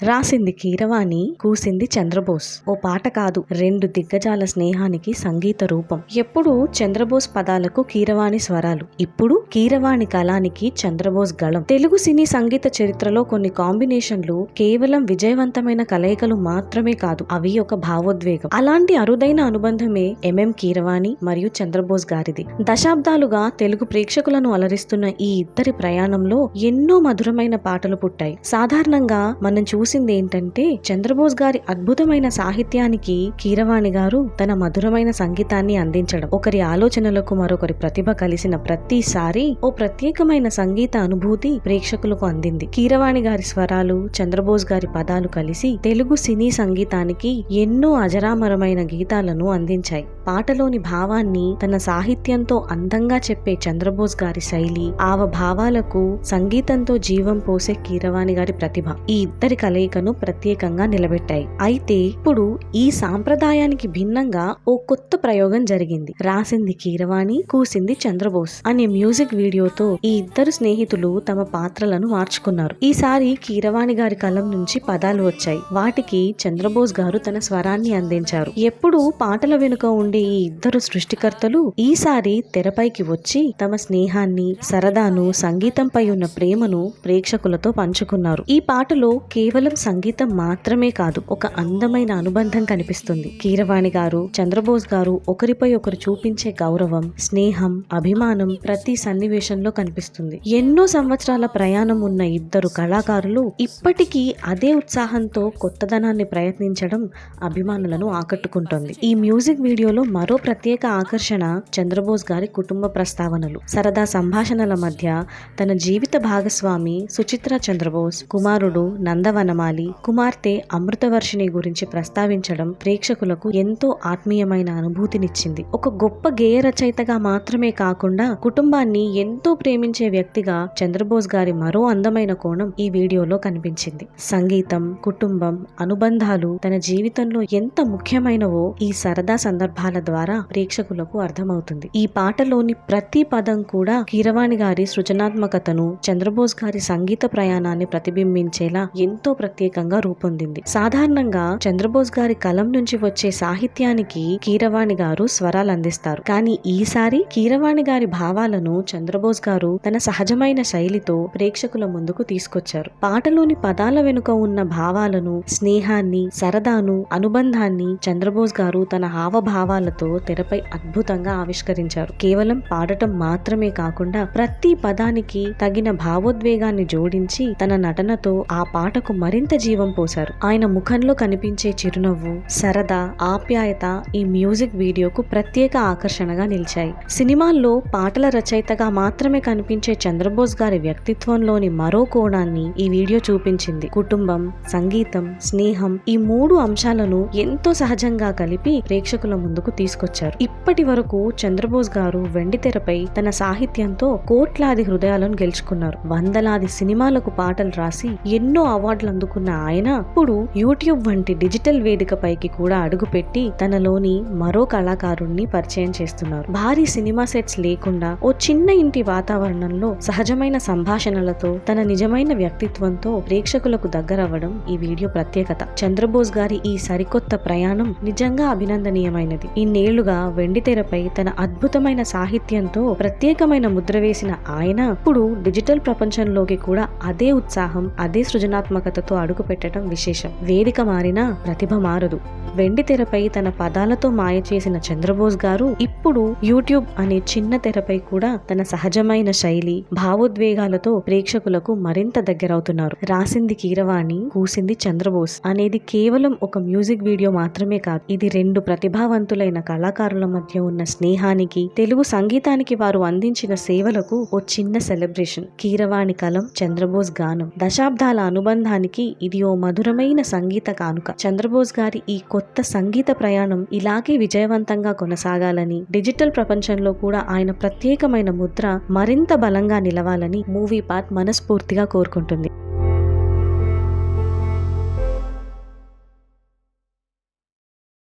రాసింది కీరవాణి, కూసింది చంద్రబోస్. ఓ పాట కాదు, 2 దిగ్గజాల స్నేహానికి సంగీత రూపం. ఎప్పుడు చంద్రబోస్ పదాలకు కీరవాణి స్వరాలు, ఇప్పుడు కీరవాణి కళానికి చంద్రబోస్ గళం. తెలుగు సినీ సంగీత చరిత్రలో కొన్ని కాంబినేషన్లు కేవలం విజయవంతమైన కలయికలు మాత్రమే కాదు, అవి ఒక భావోద్వేగం. అలాంటి అరుదైన అనుబంధమే ఎంఎం కీరవాణి మరియు చంద్రబోస్ గారిది. దశాబ్దాలుగా తెలుగు ప్రేక్షకులను అలరిస్తున్న ఈ ఇద్దరి ప్రయాణంలో ఎన్నో మధురమైన పాటలు పుట్టాయి. సాధారణంగా మనం చూసింది ఏంటంటే, చంద్రబోస్ గారి అద్భుతమైన సాహిత్యానికి కీరవాణి గారు తన మధురమైన సంగీతాన్ని అందించడం, ఒకరి ఆలోచనలకు మరొకరి ప్రతిభ కలిసిన ప్రతిసారి ఓ ప్రత్యేకమైన సంగీత అనుభూతి ప్రేక్షకులకు అందింది. కీరవాణి గారి స్వరాలు, చంద్రబోస్ గారి పదాలు కలిసి తెలుగు సినీ సంగీతానికి ఎన్నో అజరామరమైన గీతాలను అందించాయి. పాటలోని భావాన్ని తన సాహిత్యంతో అందంగా చెప్పే చంద్రబోస్ గారి శైలి, భావాలకు సంగీతంతో జీవం పోసే కీరవాణి గారి ప్రతిభ ఈ ఇద్దరి కలయికను ప్రత్యేకంగా నిలబెట్టాయి. అయితే ఇప్పుడు ఈ సాంప్రదాయానికి భిన్నంగా ఓ కొత్త ప్రయోగం జరిగింది. రాసింది కీరవాణి, కూసింది చంద్రబోస్ అనే మ్యూజిక్ వీడియోతో ఈ ఇద్దరు స్నేహితులు తమ పాత్రలను మార్చుకున్నారు. ఈసారి కీరవాణి గారి కలం నుంచి పదాలు వచ్చాయి, వాటికి చంద్రబోస్ గారు తన స్వరాన్ని అందించారు. ఎప్పుడు పాటల వెనుక ఉండే ఈ ఇద్దరు సృష్టికర్తలు ఈసారి తెరపైకి వచ్చి తమ స్నేహాన్ని, సరదాను, సంగీతంపై ఉన్న ప్రేమను ప్రేక్షకులతో పంచుకున్నారు. ఈ పాటలో కేవలం సంగీతం మాత్రమే కాదు, ఒక అందమైన అనుబంధం కనిపిస్తుంది. కీరవాణి గారు, చంద్రబోస్ గారు ఒకరిపై ఒకరు చూపించే గౌరవం, స్నేహం, అభిమానం ప్రతి సన్నివేశంలో కనిపిస్తుంది. ఎన్నో సంవత్సరాల ప్రయాణం ఉన్న ఇద్దరు కళాకారులు ఇప్పటికీ అదే ఉత్సాహంతో కొత్తదనాన్ని ప్రయత్నించడం అభిమానులను ఆకట్టుకుంటోంది. ఈ మ్యూజిక్ వీడియోలో మరో ప్రత్యేక ఆకర్షణ చంద్రబోస్ గారి కుటుంబ ప్రస్తావనలు. సరదా సంభాషణల మధ్య తన జీవిత భాగస్వామి సుచిత్ర చంద్రబోస్, కుమారుడు నందవనమాలి, కుమార్తె అమృతవర్షిణి గురించి ప్రస్తావించడం ప్రేక్షకులకు ఎంతో ఆత్మీయమైన అనుభూతినిచ్చింది. ఒక గొప్ప గేయ రచయితగా మాత్రమే కాకుండా కుటుంబాన్ని ఎంతో ప్రేమించే వ్యక్తిగా చంద్రబోస్ గారి మరో అందమైన కోణం ఈ వీడియోలో కనిపించింది. సంగీతం, కుటుంబం, అనుబంధాలు తన జీవితంలో ఎంత ముఖ్యమైనవో ఈ సరదా సందర్భాల ద్వారా ప్రేక్షకులకు అర్థమవుతుంది. ఈ పాటలోని ప్రతి పదం కూడా కీరవాణి గారి సృజనాత్మకతను, చంద్రబోస్ గారి సంగీత ప్రయాణాన్ని ప్రతిబింబించేలా ఎంతో ప్రత్యేకంగా రూపొందింది. సాధారణంగా చంద్రబోస్ గారి కలం నుంచి వచ్చే సాహిత్యానికి కీరవాణి గారు స్వరాలు అందిస్తారు. కానీ ఈసారి కీరవాణి గారి భావాలను చంద్రబోస్ గారు తన సహజమైన శైలితో ప్రేక్షకుల ముందుకు తీసుకొచ్చారు. పాటలోని పదాల వెనుక ఉన్న భావాలను, స్నేహాన్ని, సరదాను, అనుబంధాన్ని చంద్రబోస్ గారు తన హావభావాలతో తెరపై అద్భుతంగా ఆవిష్కరించారు. కేవలం పాడటం మాత్రమే కాకుండా ప్రతి పదానికి తగిన భావోద్వేగాన్ని జోడించి తన నటనతో ఆ పాటకు మరింత జీవం పోశారు. ఆయన ముఖంలో కనిపించే చిరునవ్వు, సరదా, ఆప్యాయత ఈ మ్యూజిక్ వీడియోకు ప్రత్యేక ఆకర్షణగా నిలిచాయి. సినిమాల్లో పాటల రచయితగా మాత్రమే కనిపించే చంద్రబోస్ గారి వ్యక్తిత్వంలోని మరో కోణాన్ని ఈ వీడియో చూపించింది. కుటుంబం, సంగీతం, స్నేహం ఈ 3 అంశాలను ఎంతో సహజంగా కలిపి ప్రేక్షకుల ముందుకు తీసుకొచ్చారు. ఇప్పటి వరకు చంద్రబోస్ గారు వెండితెరపై తన సాహిత్యంతో కోట్లాది హృదయాలను గెలుచుకున్నారు. వందలాది సినిమాలకు పాటలు రాసి ఎన్నో అవార్డులు అందుకున్న ఆయన ఇప్పుడు యూట్యూబ్ వంటి డిజిటల్ వేదికపైకి కూడా అడుగుపెట్టి తనలోని మరో కళాకారుణ్ణి పరిచయం చేస్తున్నారు. భారీ సినిమా సెట్స్ లేకుండా ఓ చిన్న ఇంటి వాతావరణంలో సహజమైన సంభాషణలతో తన నిజమైన వ్యక్తిత్వంతో ప్రేక్షకులకు దగ్గరవ్వడం ఈ వీడియో ప్రత్యేకత. చంద్రబోస్ గారి ఈ సరికొత్త ప్రయాణం నిజంగా అభినందనీయమైనది. ఇన్నేళ్లుగా వెండితెరపై తన అద్భుతమైన సాహిత్యంతో ప్రత్యేకమైన ముద్ర వేసిన ఆయన ఇప్పుడు డిజిటల్ ప్రపంచంలోకి కూడా అదే ఉత్సాహం, అదే సృజనాత్మకతతో అడుగు పెట్టడం విశేషం. వేదిక మారినా ప్రతిభ మారదు. వెండితెరపై తన పదాలతో మాయ చేసిన చంద్రబోస్ గారు ఇప్పుడు యూట్యూబ్ అనే చిన్న తెరపై కూడా తన సహజమైన శైలి, భావోద్వేగాలతో ప్రేక్షకులకు మరింత దగ్గరవుతున్నారు. రాసింది కీరవాణి, కూసింది చంద్రబోస్ అనేది కేవలం ఒక మ్యూజిక్ వీడియో మాత్రమే కాదు, ఇది 2 ప్రతిభావంతులైన కళాకారుల మధ్య ఉన్న స్నేహానికి, తెలుగు సంగీతానికి వారు అందించిన సేవలకు ఓ చిన్న సెలబ్రేషన్. కీరవాణి కలం, చంద్రబోస్ గానం, దశాబ్దాల అనుబంధానికి ఇది ఓ మధురమైన సంగీత కానుక. చంద్రబోస్ గారి ఈ కొత్త సంగీత ప్రయాణం ఇలాగే విజయవంతంగా కొనసాగాలని, డిజిటల్ ప్రపంచంలో కూడా ఆయన ప్రత్యేకమైన ముద్ర మరింత బలంగా నిలవాలని మూవీ పార్ట్ మనస్ఫూర్తిగా కోరుకుంటుంది.